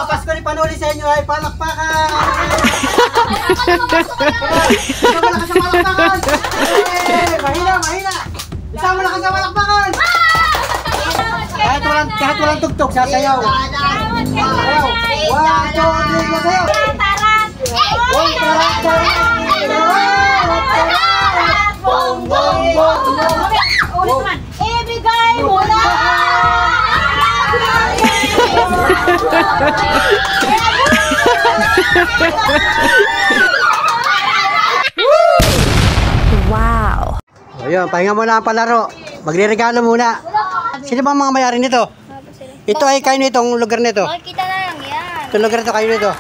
papasko ni Panuli sa inyo ay palakpakan! Isa mo lakas sa palakpakan! Mahina, mahina! Isa mo lakas sa palakpakan! Kahit walang tugtog, sasayaw! Sasayaw! 1, 2, 3, sasayaw! Bong, bong, bong! Ibigay mo na! Wow! Ayun, pahinga muna ang palaro. Magre-regalo muna. Sino ba ang mga mayari nito? Ito ay kayo nitong lugar nito. Kita na lang yan. Itong lugar nito, kayo nito.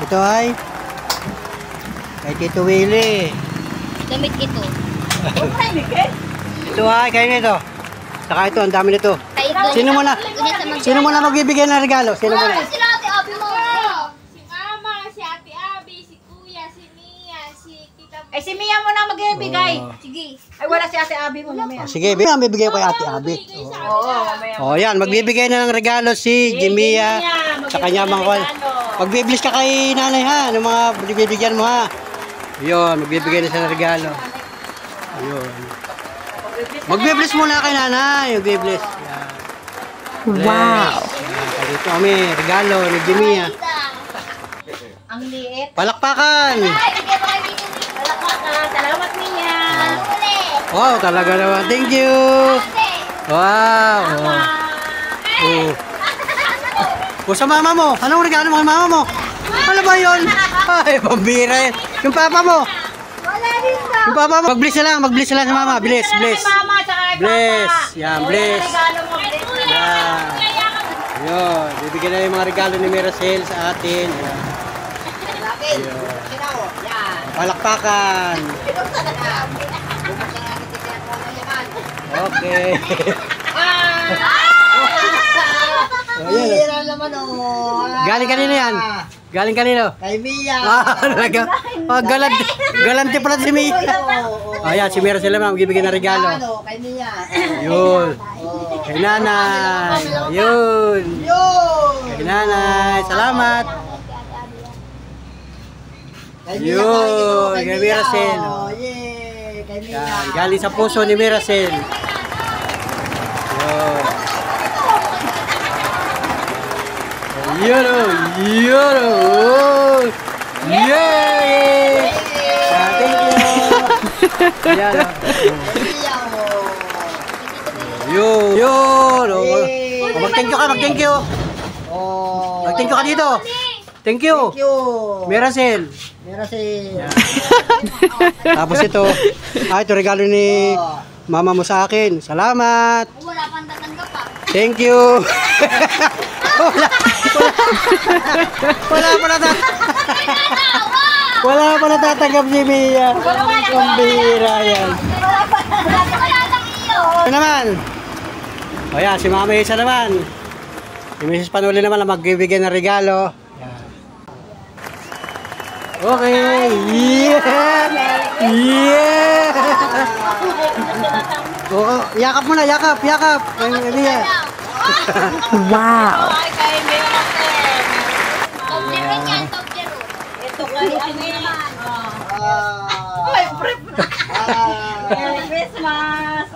Ito ay kay Tito Willie. Damit ito. Ito ay kayo nito. Saka ito, ang dami nito. Sino muna magbibigay ng regalo? Sino muna? Sila ate Abi mo. Si Mama, si Ate Abi, si Kuya, si Mia, si Tita. Ay, si Mia mo na magbibigay. Sige. Ay, wala si Ate Abi mo mamaya. Sige, bibigay ko kay Ate Abi. Oo, mamaya. Oh, yan, magbibigay na ng regalo si Jimia sa kanya mga Magbiblis ka kay nanay ha, ng mga bibigyan mo ha. Yun, magbibigay na siya ng regalo. Ayun. Magbiblis muna kay nanay, magbiblis. Yan. Wow! Yan, dito kami, regalo ni Jimia. Ang liit. Palakpakan! Salamat, Mia. Wow, talaga naman. Thank you! Wow! Oh. O sa mama mo, anong regalo mo kay mama mo? Ano ba yun? Ay, pambira yan. Yung papa mo. Wala rin daw. Yung papa mo. Magbliss na lang sa mama. Bliss, bliss. Mama, tsaka kay Bless. Papa. Yan, bless. Regalo mo, bless. Yan. Yun. Bibigyan na yung mga regalo ni Miracel sa atin. Yan. Yun. Palakpakan. Okay. Hira naman, oh. Galing kanino yan? Galing kanino? Kay Mia. Talaga. Galante pala si Mia. Ayan, si Miracel naman, magbibigay ng regalo. Kay Mia. Yun. Kay nanay. Yun. Kay nanay. Salamat. Yun. Kay Miracel. Yan. Galing sa puso ni Miracel. Yun. Yun o. Yun o. Yay! Thank you. Yan o. Yun. Yun. Mag-thank you ka. Mag-thank you. Mag-thank you ka dito. Thank you. Miracel. Tapos ito. Ito regalo ni mama mo sa akin. Salamat. Wala pang tatanggap pa. Thank you. Wala pa natatanggap si Mia. Pambira yan. Ito naman. O yan, si Mama Isa naman. Si Mrs. Panuli naman na magbibigay ng regalo. Yan. Okay. Yeah. Yeah. Oo, yakap mo na, yakap, yakap. Mia. Wow! Ay, kay Mia. Top zero yan, top zero. Ito kay Mia. Ay, prep. Merry Christmas.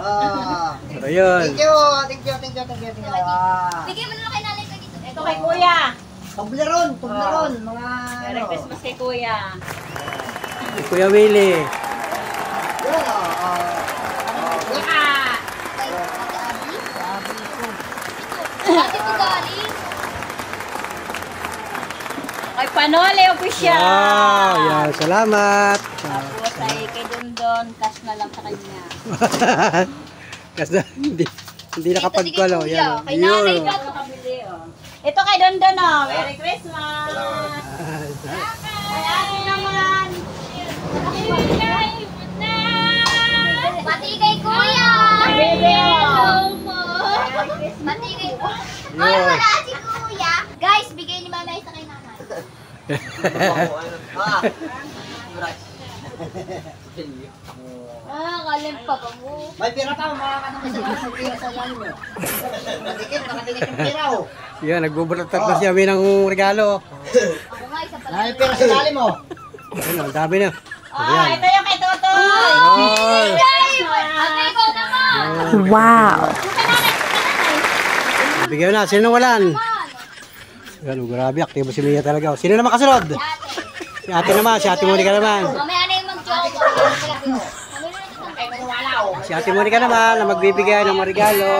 Ayun. Thank you. Bigyan mo na lang kay nanay ko dito. Ito kay Kuya. Toblerone, mga Merry Christmas kay Kuya. Kuya Willie. Ate ko galing. Kay Panole Official. Wow, yan, salamat. Tapos ay kay Dondon, cash na lang sa kanya. Kasi hindi nakapagkwalo. Ito si Yan. Kuya, kay nanay Yun. ko. Nakabili, oh. Ito kay Dondon, oh. Merry Christmas. Kay ate naman. Pati kay Kuya. Baby, oh. Pati kay Kuya. Ay, wala si Kuya. Guys, bigay ni Mama isa kay nanay. yung pabango. May pira pa, makakatang isa lang sa pira sa lalim mo. Nakadikit yung pira oh. Yan, nagbubulat-tat na si Ami ng regalo. Ako nga, isa pala. May pira sa lalim mo. Ayun, ang dami na. Oh, ito yung kay Totoy. Ayun. Ate, ikaw naman. Wow. Bigyan na, sino walan? Yan, grabe, aktibo si Mia talaga. Sino naman kasunod? Si ate naman, si ate Monica naman. Mamaya na yung mag-joke. Si ate Monica naman na magbibigay ng mga regalo.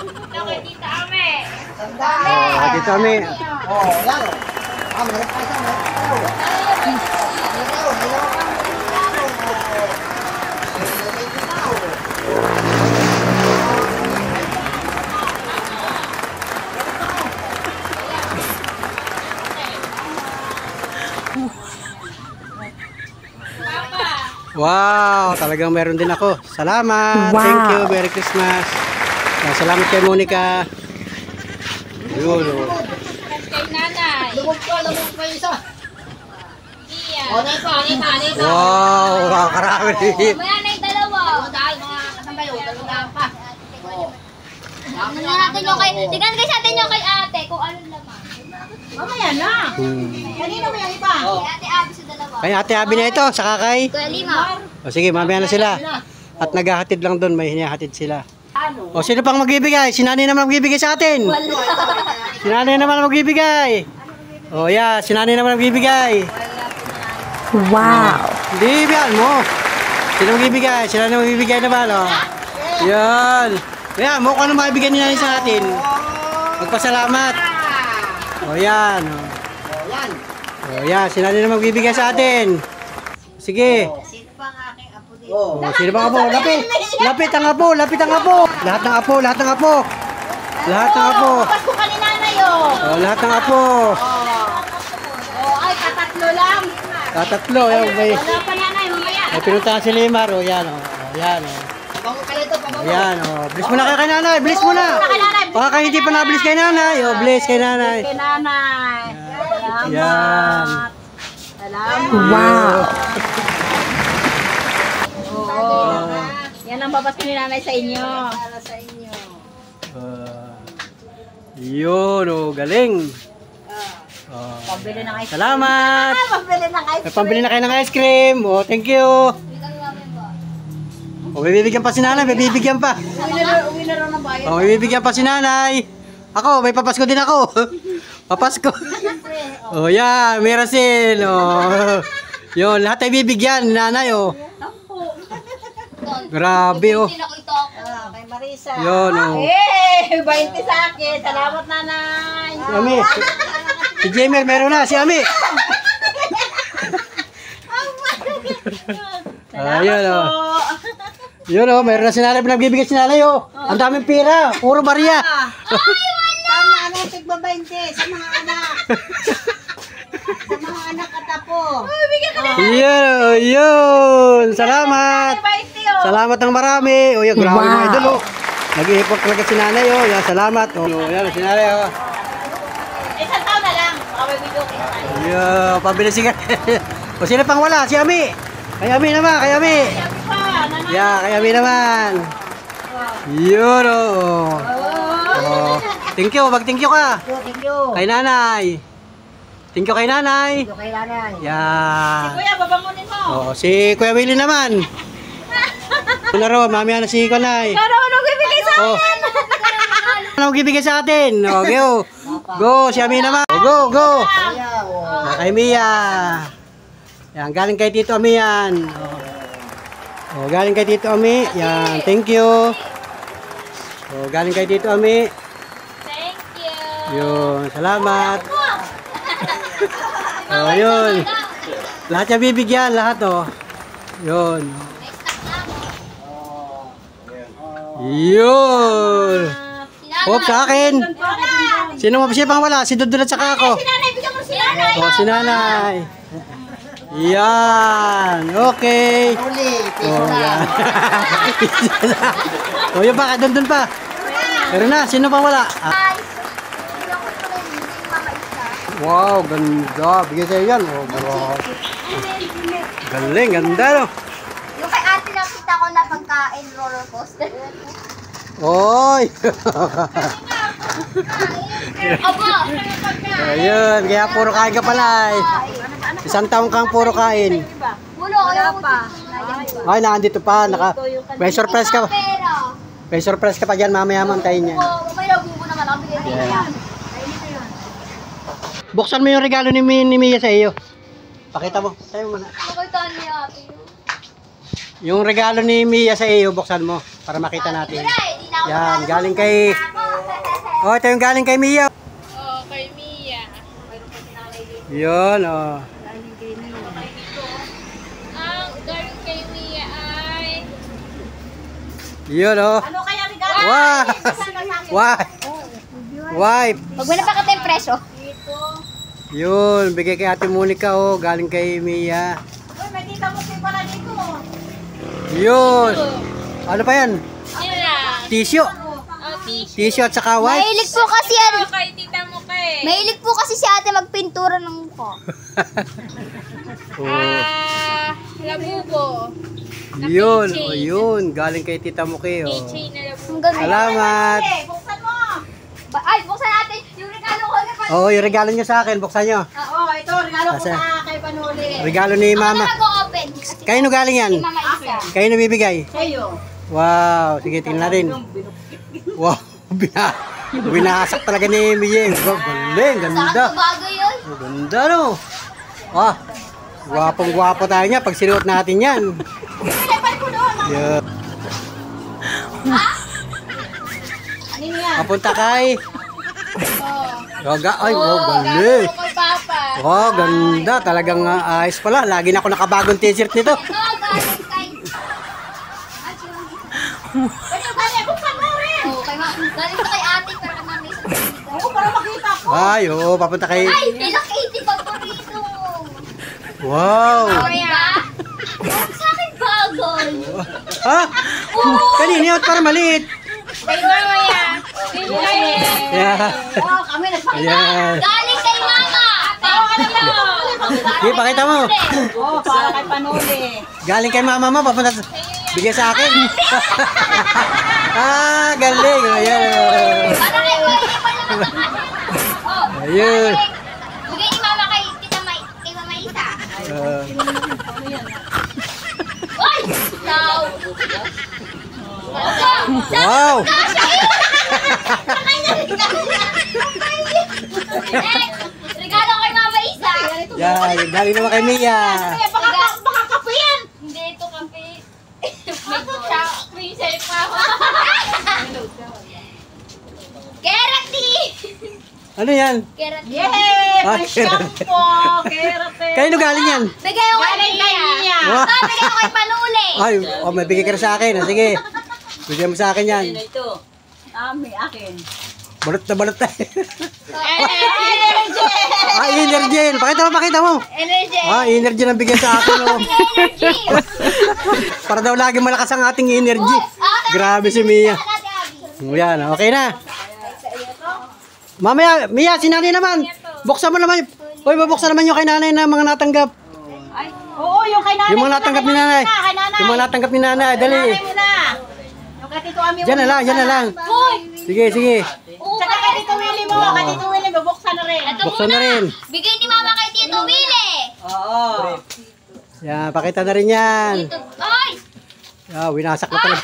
Ito kay Tita Ame. Oh, dito Ami. Oh, yan oh. Ah, meron pa isa, meron pa isa. Wow, talagang meron din ako. Salamat. Wow. Thank you. Merry Christmas. Salamat kay Monica. Yun, oh. Kay Nanay. Lumog pa yung isa. Iya. Oh, nito. Wow, nakakarami. Mamaya na yung dalawa. Dahil mga katambayo, dalawa pa. Tingnan natin yung kay... Tingnan guys natin yung kay ate kung ano laman. Mamaya na. Kanino mo yung iba? Kay ate Abby sa dalawa. Kay ate Abi na ito, saka kay... Kuya Lima. O sige, mamaya na sila. At naghahatid lang doon, may hinihatid sila. Ano? O sino pang magbibigay? Si Nanay naman magbibigay sa atin. Si Nanay naman magbibigay. O yeah, si Nanay naman magbibigay. Wow. Hindi, biyan mo. Sino magbibigay? Si Nanay magbibigay naman, o. Yan. Yan, mo kung ano makibigay ni Nanay sa atin. Magpasalamat. O yan. O yan, si Nanay naman magbibigay sa atin. Sige. Oh. O, sino bang apo? Lapit! Lapit ang apo! Lapit ang apo! Lahat ng apo! Lahat ng apo! Lahat ng apo! Pasko ka ni Nanay oh. O, lahat ng apo! Oh, ay, katatlo lang. Tatatlo. Yan, may, Wala pa Nanay, mamaya. may pinuntahan si Limar. O, yan. O, yan. O. Pabango ka nito, pabango. Ayan. O, bliss mo na kay Nanay. Bliss mo na. Baka hindi pa na-bliss kay Nanay. O, bliss kay Nanay. Kay Nanay. Salamat. Yan. Salamat. Wow. Yan ang papasko ni Nanay sa inyo. Yun. O, galing. Pambili ng ice cream. Salamat. Pambili ng ice May pambili na kayo ng ice cream. O, thank you. O, may bibigyan pa si Nanay. May bibigyan pa. Uwi na raw ng bayan. O, may bibigyan pa si Nanay. Ako, may papasko din ako. Papasko. O, yan. May rasil. O. Yun, lahat ay bibigyan ni Nanay. O. Grabe, o. Nakita ako. Kay Marisa. Yun, o. Eh, 20 sa akin. Salamat Nanay. Si Ami. Si Jamer, meron na. Si Ami. Ayun, o. Yun, o. Meron na si Nanay. Pinagbibigay si Nanay, o. Ang daming pira. Puro barya. Tama, ano, tigba 20 sa mga anak. Sa mga anak at apo. Yun, o. Yun. Salamat. 20 oh. Salamat ng marami. O, yan, grabe mga Wow. idol, o. Nag-i-effort talaga si Nanay, o. Yan, salamat. O, yan, si Nanay, o. Isang taon na lang. Baka may video kayo. Yo, pabili sigaret. O sino pang wala? Si Ami. Kay Ami naman, kay Ami. Yeah, kay Ami naman. Yun, oh. Oh. Thank you, mag-thank you ka. Thank you. Kay Nanay. Thank you kay Nanay. Thank you kay Nanay. Yeah. Kuya, babangunin mo. Oh, si Kuya Willie naman. Ano raw, mamaya na si Kanay. Ano bibigay sa Oh. Ano magbibigay sa atin? Oh, go. Go, si Ami naman. Oh, go, go. Kaya, oh. Ah, kay Mia. Yan, galing kay Tito Ami yan. Oh, galing kay Tito Ami. Yan, thank you. Oh, galing kay Tito Ami. Thank you. Yun, salamat. Oh, yun. Lahat niya bibigyan, lahat oh. Yun. Yun. Hop, sa akin. Sino pang wala? Si Dudun at saka ako. Nanay, bigyan mo si Nanay. Oh, si Nanay. Yan. Okay. Uli, Oh, yan. Oh, yun pa, dun pa. Pero na, sino pang wala? Ah, wow, ganda. Bigay sa'yo yan. Oh, bro. Galing, ganda no. Yung kay ate nakita ko na pagkain roller coaster. Oy! Aba! Ayun, kaya puro kain ka pala eh. Isang taong kang puro kain. Puno ko pa. Ay, nandito pa. May surprise ka pa. Pera. May surprise ka pa dyan. Mamaya mantayin niya. May labubo naman ako. Bigay niya. Buksan mo yung regalo ni Mia sa iyo. Pakita mo. Tayo muna. Makita niya ate. Yung regalo ni Mia sa iyo, buksan mo. Para makita natin. Yan, galing kay... Oh, ito yung galing kay Mia. Oh, kay Mia. Yun, oh. Ang galing kay Mia ay... Yun, oh. Ano kaya regalo? Wow! Wow! Wife! Huwag mo na pakita yung presyo. Yun, bigay kay Ate Monica, oh. Galing kay Mia. Uy, may tita mo pala dito. Yun! Ano pa yan? Yun lang. Tissue. Oh, tissue. Tissue at saka wife. Mahilig po kasi yan. Ito kay tita mo kay. Mahilig po kasi si ate magpintura ng mukha. Oh. Labubo. Yun, oh, yun. Galing kay Tita Muki, oh. Keychain na labubo. Ang ganda. Salamat. Eh, buksan mo. Ay, buksan natin yung regalo ko. Oh, yung regalo niyo sa akin, buksan niyo. Oo, ito, regalo ko Asa? sa kay Panuli. Regalo ni Ako Mama. na mag-open. Kayo no galing yan? Si Mama Isa. Kayo na bibigay? Sa'yo. Wow, sige, tingnan natin. Wow, binasak talaga ni Mia. Wow, galing, Saan ganda. ko bago yun? Oh, ganda, no? Ah, gwapong-gwapo tayo niya pag sinuot natin yan. Yeah. Ano yan? Papunta kay... Ay, wow, galing. Ito kay Papa. Wow, ganda. Talagang ayos pala. Lagi na ako nakabagong t-shirt nito. Ito, galing kay... Ito, kanya, buksan mo rin. Oh, galing to kay ate para kay Mama Isa. Oo, para makita ko. Ay, oo, papunta kay... Ay, ilang 80 pa po rito. Wow! Oh, diba? Huwag sa akin bagol. Ha? Kanina yun, para maliit. Kay Mama yan. Kay Mama. Yeah. Oo, kami nagpakita. Ayan. Galing kay Mama. Sige, pakita mo. Oo, para kay Panuli. Galing kay mama mo, papunta sa... Bigay sa akin. Ah, galing. Ayan. Para kay Willie pa naman. Oh, Ayun. bigay ni Mama kay kay Mama Isa. Uy! Daw! Wow! Regalo kay Mama Isa. Yan, galing naman kay Mia. Baka kape yan. Hindi ito kape. May self pa ako. Kerati! Ano yan? Kerati. Yay! Ah, May shampoo. Kerate. Kayo galing yan? Bigay ko kay Galing kay Mia. Wow. Bigay ko kay Panuli. Ay, oh, may bigay ka na sa akin. Ah, sige. Bigay mo sa akin yan. Ito. May akin. Balot na balot tayo. Energy! Ah, energy. Pakita mo. Energy. Ah, energy ang bigay sa akin. Oh. Energy. Para daw lagi malakas ang ating energy. Grabe si Mia. Yan, okay na. Mamaya, Mia, si nanay naman. Buksan mo naman. Uy, mabuksan naman yung kay nanay na mga natanggap. Oo, yung kay nanay. Yung mga natanggap ni nanay. Kay nanay. Yung mga natanggap ni nanay. Dali. Nanay mo na. Yung kay Tito Ami. Diyan na lang, diyan na lang. Sige, sige. Tsaka kay Tito Willie mo. Kay Tito Willie, bubuksan na rin. Ito Buksan muna. na rin. Bigay ni Mama kay Tito Willie. Oo. Yan, pakita na rin yan. Ay! Ah, winasak na talaga.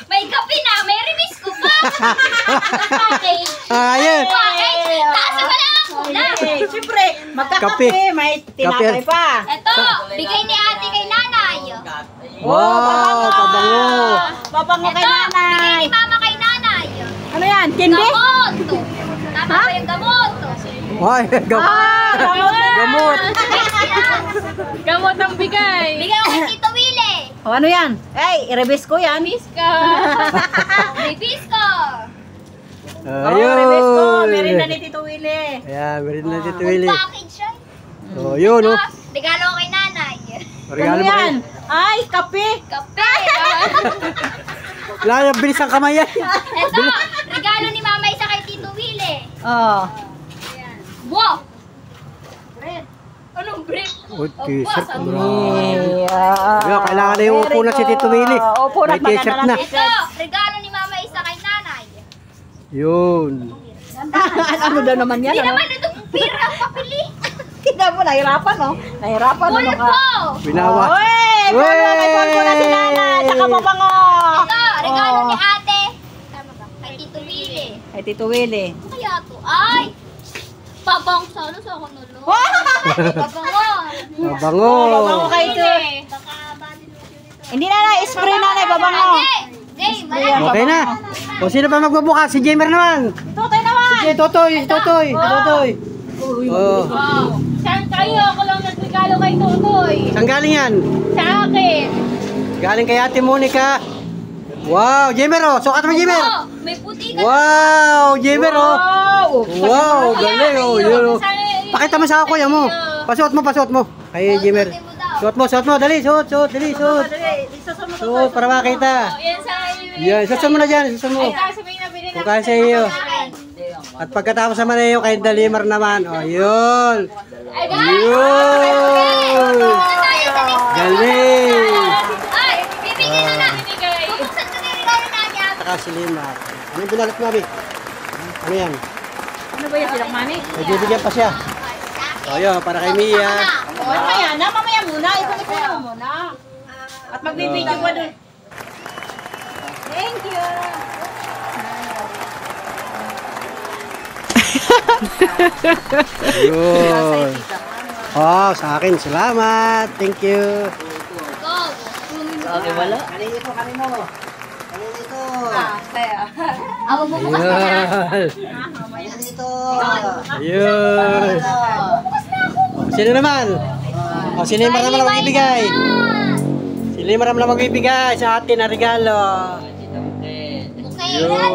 May kape na. May remis ko pa. Okay. Ah, yan. Okay. Taas mo lang. Na. Siyempre, magkakape. Kape. May tinapay Kape. pa. Ito. Bigay ni ate kay nanay. Wow, pabango. Babango kay Ito. Bigay nanay. ni Mama kay nanay. Ano yan? Candy? Gamot. Tama ba yung gamot? Ay, gamot. Gamot ang bigay. Bigay ko kay Tito Willie. O ano yan? Ay, i-revise ko yan. Ka. May bisko. Oh, revise ko. Meron na Ayun. ni Tito Willie. Ayan, meron na dito, Full Willie. package siya. Oh, yun, oh. Regalo ko kay nanay. Regalo Ano mo yan? kayo. Ay, kape. Kape. Wala, bilis ang kamay yan. Ito. Regalo ni Mama Isa kay Tito Willie. Oh. Wow. Bread. Anong bread? Oh, t-shirt. Yeah. Ayan, kailangan na yung upo na si Tito Willie. Upo na, May t-shirt na. Ito, regalo ni Mama Isa kay nanay. Yun. Ano daw naman yan? Hindi Ano? naman ito pira ang papili. Kita mo, nahirapan, no? Nahirapan, no? Pulpo! Binawa. Uy! Pulpo na si nanay, tsaka mabango. Ito, regalo ni ate. Tama ba? Kay Tito Willie. Ay, Tito Willie. Ano kaya to? Ay! Babang sana sa ako nulo. Babango. Mabango. Mabango kayo ito. Baka body lotion ito. Hindi na, spray nanay, babango. Game, wala. Okay na. O sino pa magbubukas? Si Jamer naman. Tutoy naman. Si Totoy. Si Totoy. Si Totoy. Oh. Saan kayo? Ako lang nagregalo kay Tutoy. Saan galing yan? Sa akin. Galing kay Ate Monica. Wow, Jamer oh. Sukat mo Jamer. Oh, may puti ka. Wow, Jamer oh. Wow, galing oh. Yun, oh. Pakita mo sa kuya mo. Pasuot mo. Kay Jamer. Suot mo. Dali, suot. Dali, suot. Suot para makita. Yan sa Yan, suot mo na dyan. Suot mo. Ay, kasi may nabili na Kung kaya sa iyo. At pagkatapos naman na yung kay Dalimar naman. O, yun. Ay, guys! Yun. Galing. Ay, bibigyan na lang. binigay. Bubuksan ko na yung regalo natin. Saka si Limar. Ano yung binalot mo, Abi? Ano yan? Ano ba yan, silang mami? May bibigyan pa siya. O, yun, para kay Mia. Mamaya muna. Ipon mo muna. At magbibigyan ko doon. Thank you. Yun. Oh, sa akin. Salamat. Thank you. Kanino. Ako bubukas na lang. Yun. Yun. Sino naman? O, si Limar naman ang magbibigay. Si Limar naman ang magbibigay sa atin na regalo. Okay. Yun. Wala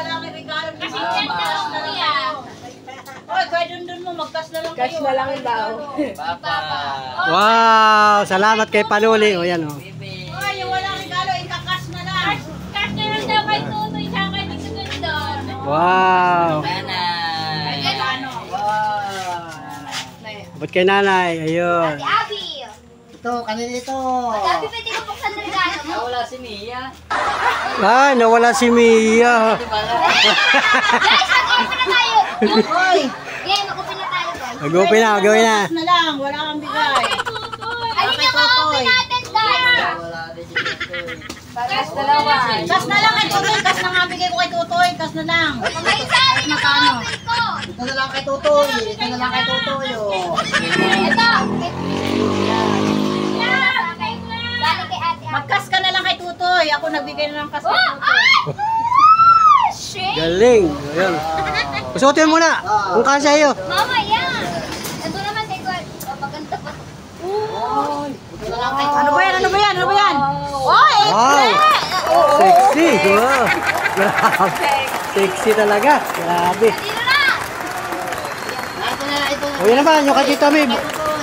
kang regalo. Kasi yan na lang kuya. Oy, kaya dun mo, mag-cash na lang kayo. Cash na lang daw. Wow, salamat kay Panuli. O, yan o. Oy, yung walang regalo, ika-cash na lang. Cash na lang daw kay Tutoy sa akin. Nagsusunod. Wow. Abot kay nanay. Ayun. Si Abby. Ito, kanino ito? Abby, pwede ko buksan ng regalo mo? Ay, nawala si Mia. Guys, mag-open na tayo. Game, mag-open na tayo, guys. Mag-open na. Cash na lang, wala kang bigay. Alin yung ma-open natin, guys? Cash na lang kay Tutoy. Cash na nga bigay ko kay Tutoy. Cash na lang. May isa, alin yung ma-open ko? Ito na lang kay Tutoy. Oh. Ito. Galing kay ate. Mag-cash ka na lang kay Tutoy. Ako nagbigay na ng cash kay Oh, Tutoy. ay! Shit! Galing. Ayun. Pasuotin mo na. Kung kasya iyo. Mama, yan! Ito naman kay God. Oh, maganda pa. Ano ba yan? Oy! Wow. Sexy. Wow. Grabe. Sexy talaga. Grabe. Dito na! O yan naman. Yung kay Tito Ami.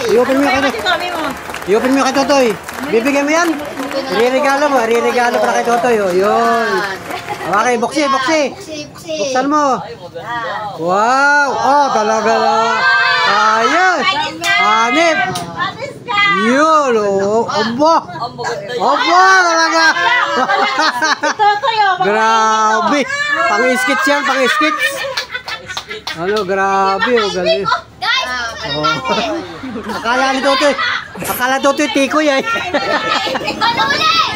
I-open mo yung kay Sabi mo. I-open mo yung kay Totoy. Bibigyan mo yan. Ririgalo mo. Ririgalo para kay Totoy. O, yun. Okay, buksi. Buksan mo. Wow. Oh, talaga na. Ayos. Hanip. Yun. Oh. Obo, talaga. Tutoy, oh. Grabe. Pang-skits yan, pang-skits. Ano, grabe. Oh, galing. Guys! Oh. Akala Totoy tikoy eh. Ano ulit?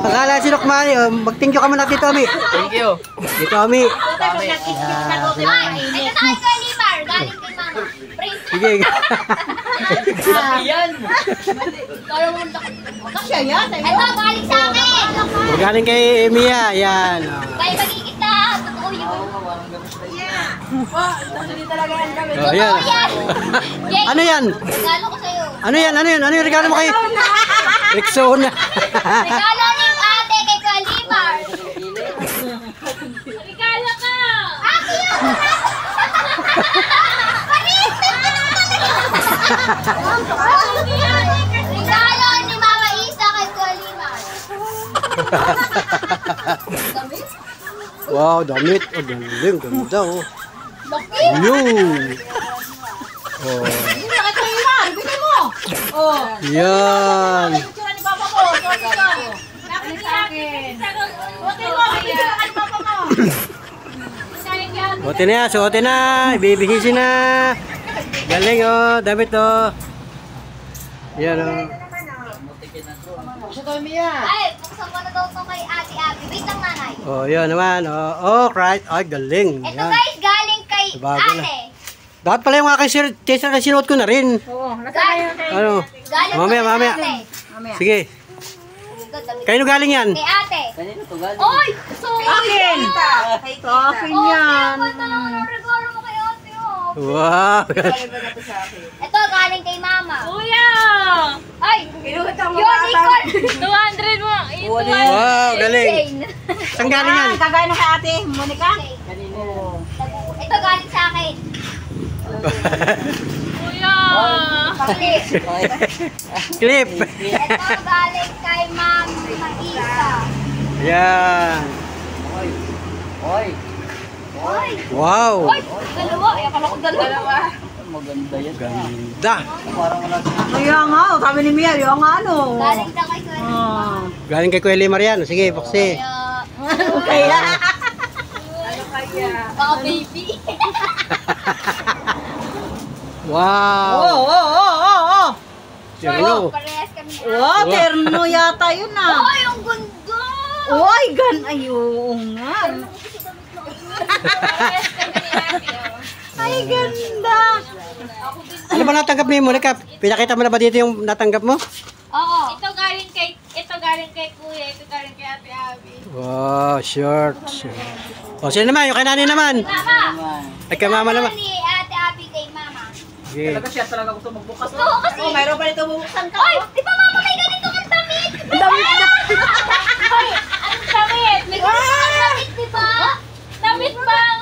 Akala si Lokmani, mag-thank you ka muna Tito Ami. Thank you. Tito Ami. Ay, ito tayo kay Limar. Galing kay Mama. Praise. Sige. Kasya yan. Ito, galing sa akin. Galing kay Mia, yan. Kaya magigit na. Totoo yun. Oh, yan. Jay, Ano yan? regalo ko sa'yo. Ano yan? Ano yung regalo mo kay Rexona? Regalo ni ate kay Kalimar. Regalo ka! Aki yun! Regalo ni Mama Isa kay Kalimar. Wow, damit. Oh, galing. Ganda, oh. Laki! Yun. Oh. Hindi na ito yung ma. Bigay mo. Oh. Yan. Ay, picture ni Papa ko. Sorry ka. Dapat si Abby. Hotel mo. Picture ni Papa mo. Suotin na, suotin na. Ibibihisin na. Galing oh, damit oh. Yan oh. Ay, buksan ko na daw ito kay Ate Abby. Wait lang, nanay. Oh, yan naman. Oh, right. Ay, galing. Ito Yan. guys, galing kay Bago na. Ate. Dapat pala yung aking t-shirt na sinuot ko na rin. Oo. Galing, Ano? galing Mamaya, to kay mamaya. Ate. Sige. Kayo galing yan? Kay Ate. Kanino to galing? Oy! Sorry! Akin. Akin yan. Okay, ito lang ang regalo mo kay Ate, oh. Wow. Ito, galing kay Mama. Kuya! Ay! Unicorn! 200 mo. Wow, galing. Jane. Saan galing yan? Kagaya ng kay ate, Monica. Ito galing sa akin. Kuya! Clip. Clip. Ito galing kay Ma'am Maisa. Yan. Oy, Oy! Wow. Oy! Dalawa! Ay, akala ko dalawa. maganda yan. Ganda. Parang wala sa Kaya nga, sabi ni Mia, yung nga ano. Galing daw kay Kuya. Ah. Galing kay Kuya Mariano. Sige, buksi. Kaya. Baka baby. Wow. Oo. Ano? Parehas kami. Wow, terno yata yun ah. Ay, ang ganda! Uy, ay, oo nga. Ay, ganda. Ano ba natanggap mo yung Monica? Pinakita mo na ba dito yung natanggap mo? Oo. Ito galing kay Kuya, ito galing kay Ate Abby. Wow, short. O, sino naman? Yung kay nanay naman. Mama! Ay, kay mama naman. Ni Ate Abby kay Mama. Sige. Talaga siya talaga gusto magbukas. Oo, kasi... Oh, mayroon pa dito bubuksan ka. Ay! Di ba Mama may ganito kang damit? Ang damit na. Ay! Ang damit! May ganito kang damit, di ba? Damit bang?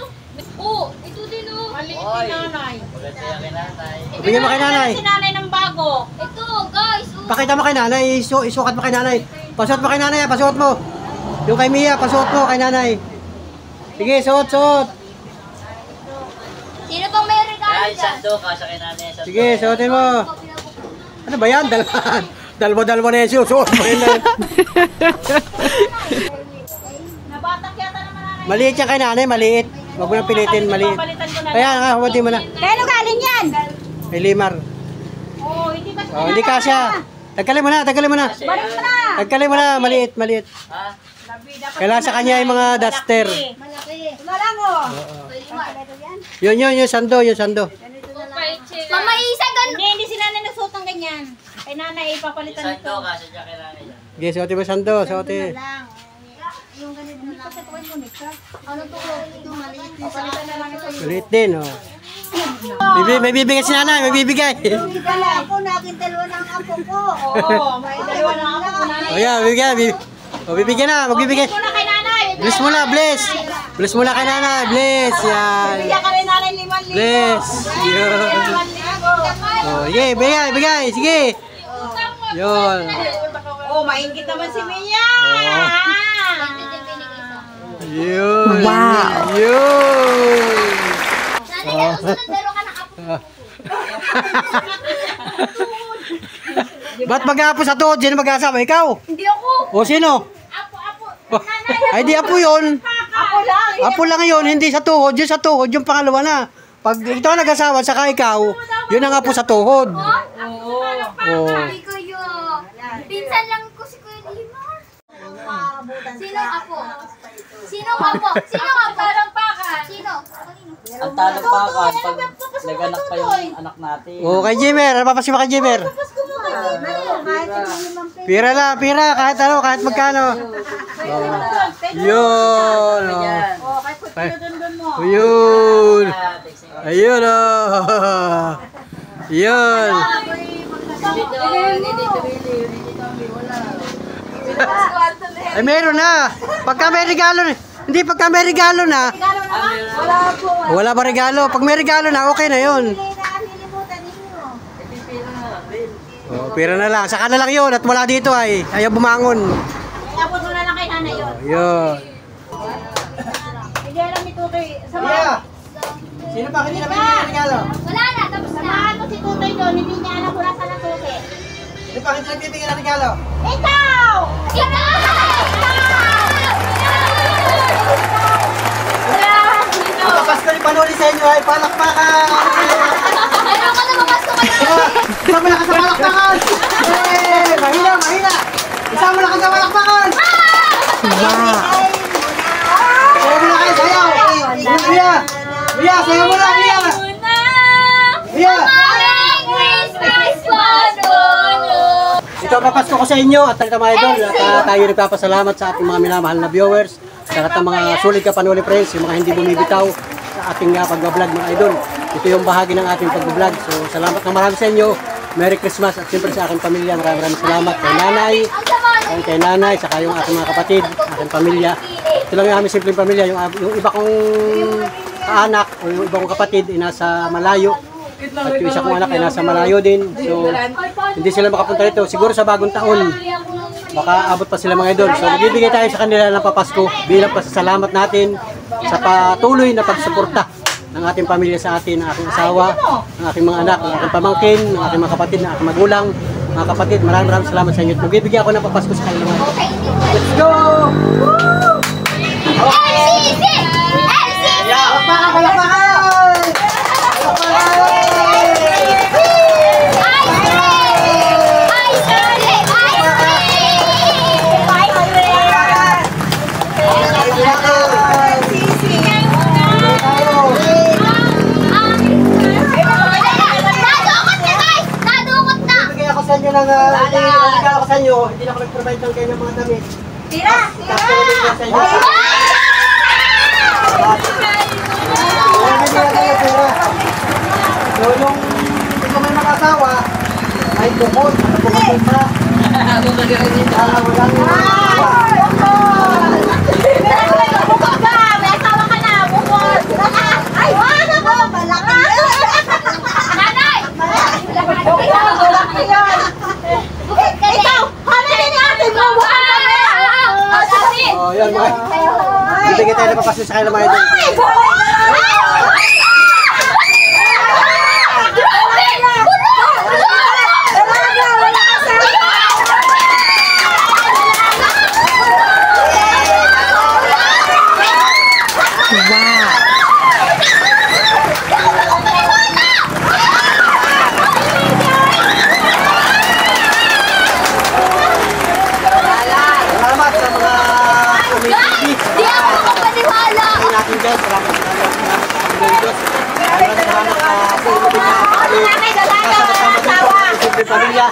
Oh, ito din oh. Maliit Oy. ni nanay. maganda yan kay nanay. Bigyan mo kay nanay. Si nanay ng bago. Ito, guys. Oh. Pakita mo kay nanay. Isukat mo kay nanay. Pasuot mo kay nanay. Pasuot mo. Yung kay Mia, pasuot mo kay nanay. Sige, suot. Sino bang may regalo Ay, dyan? sando, kasya kay nanay. Sando. Sige, suotin mo. Ano ba yan? Dalwa na yung suot mo yun. Nabatak yata naman nanay. Maliit yan kay nanay, maliit. Huwag mo nang pilitin, maliit. Papalitan ko na. Ayan nga, huwag mo na. Kaya galing yan? Kay Limar. Oo, hindi ba Oh, hindi kasya. Tagkalin mo na. Balik mo na. Tagkalin mo na, maliit. Ha? Kailangan sa kanya yung mga duster. Malaki. Wala lang oh. Yung sando. Mama Isa, ganun. Hindi si nanay nagsuot ng ganyan. Kay nanay ipapalitan Sando, nito. kasya niya kay nanay. Sige, suotin mo sando, suotin. Yung ganito na lang. Ano to? Ito maliit. Papalitan na lang ito. Maliit din, oh. May bibigay si nanay, may bibigay. Ako, naging dalawa ng apo ko. Oo, may dalawa ng apo ko nanay. O yan, bibigyan na, magbibigay. Muna kay nanay. Bless mo na, bless. Bless mo na kay nanay, bless. Yan. Bigyan ka rin nanay 5,000. Bless. Yun. 5,000. Oh, sige, bigay, sige. Yun. Oh, maingit naman si Mia. Yun. Wow. Yun. Nanay, ako sunod meron ka ng apo. Ba't mag-aapos sa tuhod? Sino mag-asama? Ikaw? Hindi ako. O sino? Ay, di apo yun. Ako lang. Apo lang yun, hindi sa tuhod. Yung sa tuhod, yung pangalawa na. Pag ito ang nag-asawa, saka ikaw, yun ang apo sa tuhod. Oh. Hindi kayo. Pinsan lang ko si Kuya Lima. Sinong apo? Sinong apo? Sinong apo? Talampakan. Sino? Ang talampakan, pag naganak pa yung anak natin. Oh, kay Jimmer. Ano papasin mo kay Jimmer? Pira lang, pira. Kahit ano, kahit magkano. Oh. Yun. Oh. Oh, kay Putulundun mo. Yun. Ayun, oh. Yun. Ay, meron na. Pagka may regalo na. Hindi, pagka may regalo na. Wala pa regalo. Pag may regalo na, okay na yun. Oh, pira na lang. Saka na lang yun. At wala dito ay. Ayaw bumangon. Tapos mo na lang kay nanay yun. Yun. Hindi alam ito kay... Sino pa? Hindi na may regalo. Wala na. Tapos na. si Tutoy doon, hindi niya alam kung nasa nasusi. Hindi pa kita nagbibigay ng regalo. Ikaw! Ang Papasko ni Panuli sa inyo ay palakpakan! Ano ka na mamasko ka na? Isama na ka sa palakpakan! Hey! Mahina, mahina! Isama na ka sa palakpakan! Wow. Sayaw mo na kayo, sayaw! Mia! Mia, sayaw mo na, Mia! Mia! Ito ang papasko ko sa inyo at mga idol at tayo nagpapasalamat sa ating mga minamahal na viewers sa lahat ng mga sulit ka Panuli friends, yung mga hindi bumibitaw sa ating pag-vlog mga idol. Ito yung bahagi ng ating pag-vlog. So salamat na marami sa inyo. Merry Christmas at siyempre sa aking pamilya. Maraming salamat kay nanay, saka yung aking mga kapatid, aking pamilya. Ito lang yung aming simpleng pamilya. Yung iba kong anak o yung iba kong kapatid ay nasa malayo. At yung isa kong anak ay nasa malayo din. So hindi sila makapunta rito. Siguro sa bagong taon, baka abot pa sila mga idol. So magbibigay tayo sa kanila ng papasko bilang pasasalamat natin sa patuloy na pagsuporta ng ating pamilya sa atin, ng aking asawa, ng aking mga anak, ng aking pamangkin, ng aking mga kapatid, ng aking magulang, mga kapatid. Maraming salamat sa inyo. Magbibigay ako ng papasko sa kanila. Let's go! LCC! LCC! Palakpakan! Regalo ko sa inyo, hindi na ako nag-provide ng kanyang mga damit. Tira! So yung hindi ko may mag-asawa, ay bukod, bukod pa. Walang Bukod ka! May asawa ka na! Bukod! Ay! Wala ko! Malaki! Nanay! Malaki yun! Ikaw! Hanapin ni ate mo! oh, yan mga. Bibigyan tayo ng papasko sa kanila mga idol. Salamat sa mga community. Di ako makapaniwala! Natin dyan, salamat sa Diyos. Salamat sa pamilya.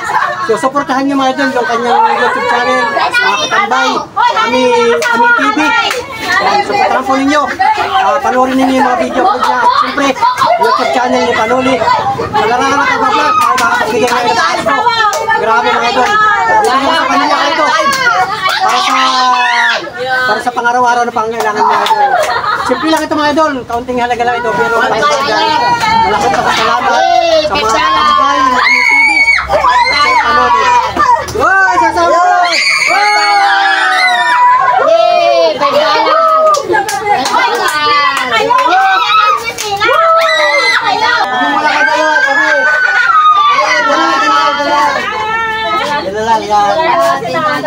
So, supportahan niyo mga idol yung kanyang YouTube channel, mga katambay, aming TV. Yan, supportahan po ninyo. Panoorin ninyo yung mga video ko dyan. Siyempre, YouTube channel ni Panuli. Malarangan na pag-vlog, makakapagbigay na ito. Grabe mga idol. Salamat sa pamilya ko ito. Para sa pang-araw-araw na pangailangan mga idol. Simple lang ito mga idol, kaunting halaga lang ito, pero malaking pasasalamat sa mga katambay ng TV. Wow! Sasawa ko!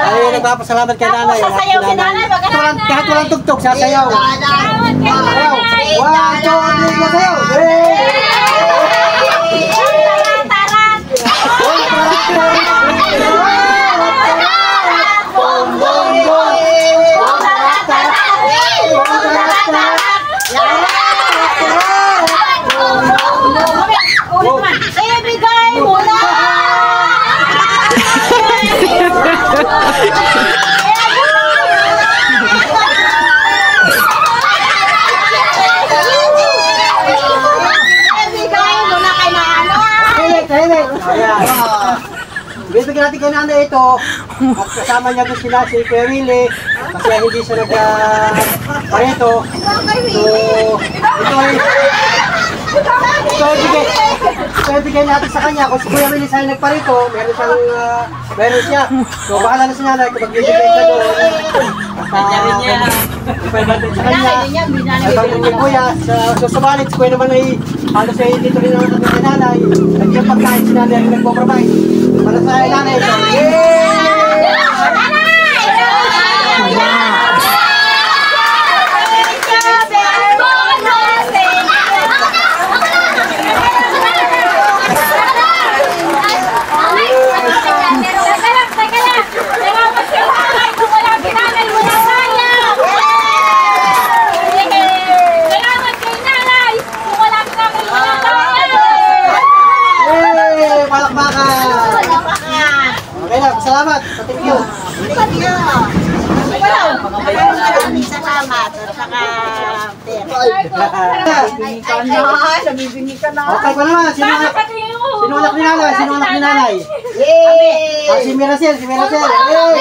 Ay, nagpapasalamat kay nanay. Sasayaw si nanay, Kahit walang tugtog, sasayaw. Sayaw. 1, 2, 3, sasayaw. Ibigay mo na! Bibigyan natin kay nanay ito at kasama niya doon sila si Kuya Willie kasi hindi siya nagparito. So ito ibigay natin sa kanya. Kung si Kuya Willie sa'yo nagparito, meron siya. So bahala na si nanay kung magbibigay siya doon. At ipaibantay sa kanya. Ibang kay Kuya. So subalit si Kuya naman ay halos ay dito rin ang kami kay nanay. Naging pagkain si nanay ang nagpo-provide. Para sa nanay ito. Okay na, salamat. Thank you. Maraming salamat. At saka, nabibingi ka na. Okay pa naman. Sino anak ni nanay? Sino anak ni nanay? Yay! Si Miracel, si Miracel. Sayaw,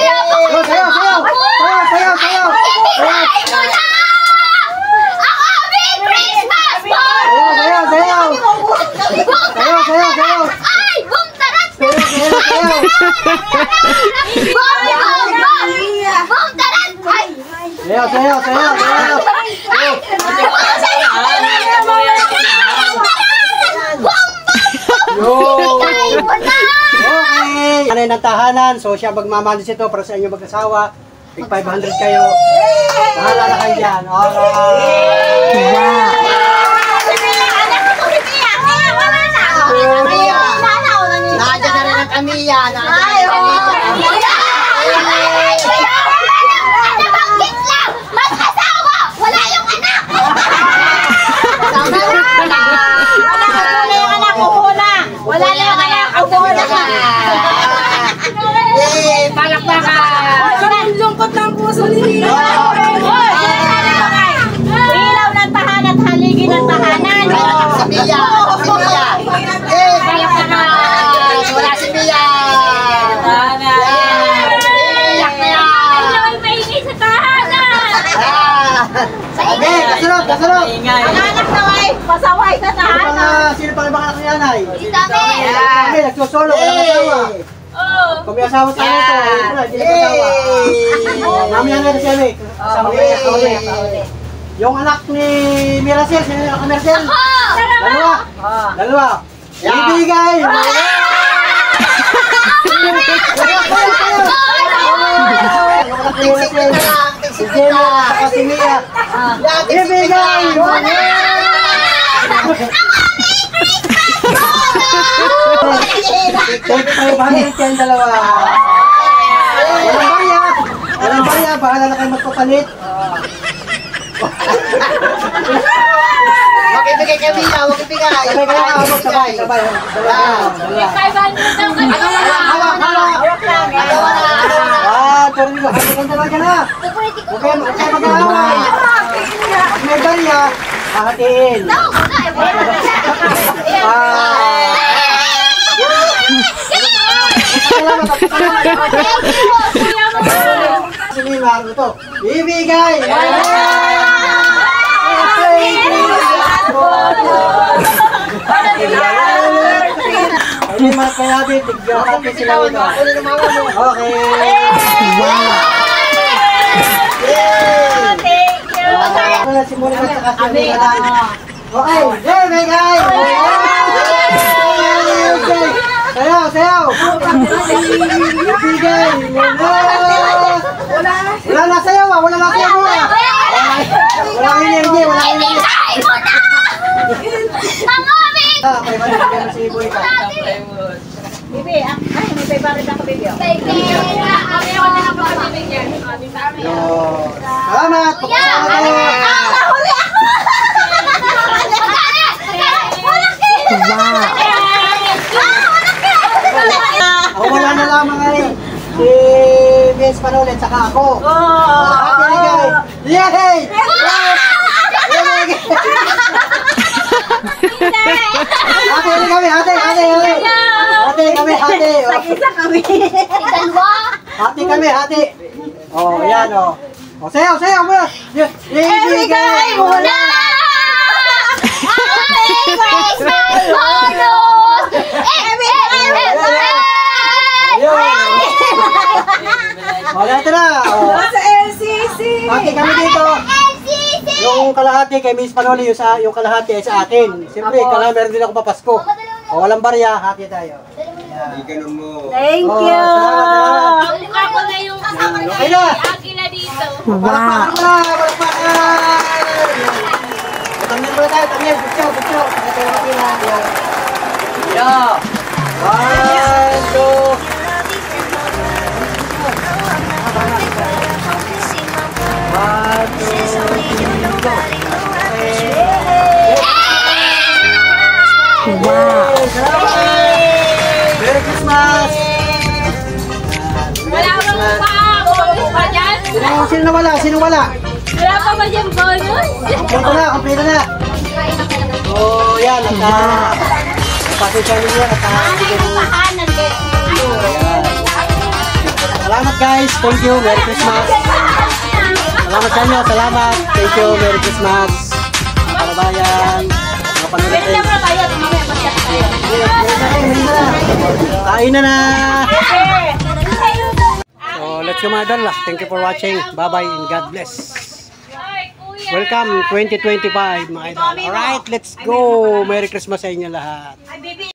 sayaw, sayaw. Sayaw, sayaw, sayaw. Sayaw, sayaw. Sayaw, sayaw, sayaw. Ay! Boom! Tarat! Sayaw, sayaw, sayaw. Boom! Tarat! Ay! Sayaw, sayaw, sayaw, sayaw. Yo! Okay! Nanay ng tahanan, so siya magmamalis ito para sa inyo mag-asawa. Tig 500 kayo. Bahala na kayo dyan. Wow! Nandiyan na rin ang Kamiya. Nabanggit lang! Mag-asawa! Wala yung anak! Wala na yung anak. Ako na. Palakpakan. Lungkot ng puso ni ilaw ng tahanan at haligi ng tahanan. Si Mia. Si Mia. Palakpakan. Wala si Mia. Iyak na yan. Ay, maingi sa tahanan! Okay, kasunod, kasunod. Ang anak na ay pasaway sa tahanan. Sino pang ibang anak ni nanay? Si Dami! Kami, nagsusolo, walang asawa. Oh. Kung may asawa tayo ito, hindi nag-asawa. Mamaya na si Ame. Kasama kayo, kauli. Yung anak ni Miracel, sino yung anak ni Miracel? Dalawa. Dalawa. Ibigay! Si Jenny at si Mia. Ibigay! Take 500 yan dalawa. Walang barya. Walang barya. Bahala na kayo magpapalit. Makibigay kami na, makibigay. Sabay kayo kaabot. Sabay. Sabay. Dalawa. 500 lang ka na. Hawak. Hawak lang. Dalawa na. Sorry ko. Hawak ka ka na. Huwag kayo mag-away. May barya. Hahatiin. Sini lang ito. Ibigay! Ini mas kaya bitig kasi sila ito. Okay. Thank you. Simulan ka sa kasi. Okay. Yay, my guys! Sayaw, sayaw! Ibigay! Wala na sayaw ah! Wala na sayaw ah! Wala kang energy! Wala kang energy! Ibigay mo na! Ang aming! Okay, balik si Iboy ka. Bibi, ay, may favorite ako, Bibi. Kami ako na lang pagkabibigyan. Salamat! Pagkasama tayo! Nahuli ako! Wala na lamang ay si Vince Manolet saka ako. Ate Ligay! Yay! Ate kami, ate kami, ate. Isa kami. Dalawa! Ate kami, ate. Oh, yan oh. Oh, sayaw mo. Ibigay mo na. Aming Christmas bonus! Oh, ito na. Oh. Sa LCC. Ate kami dito. LCC! Yung kalahati kay Miss Panoli, yung kalahati ay sa akin. Siyempre, meron din ako papasko. O walang barya, hati tayo. Thank Oh, you. salamat. Ako na yung kasama ni Okay na. Agila dito. Palakpakan na! Palakpakan! Tamyan muna tayo, tamyan. Butso, butso. Ito yung pila. Yan. 1, 2. 1, 2, 3, 4. Wow. Merry Christmas! Wala bang bonus pa dyan? Sino nawala? Sino wala? Wala pa ba dyan bonus? Kompleto na. Oh, yan. Pasensya ninyo at Tahanan din. salamat guys. Thank you. Merry Christmas. Salamat sa inyo. Salamat. Thank you. Merry Christmas. Kalabayan. Mapanood natin. Kain na. So, let's go mga idol. Thank you for watching. Bye-bye and God bless. Ay, kuya. Welcome 2025 mga idol. Alright, let's go. Merry Christmas sa inyo lahat. Ay, baby.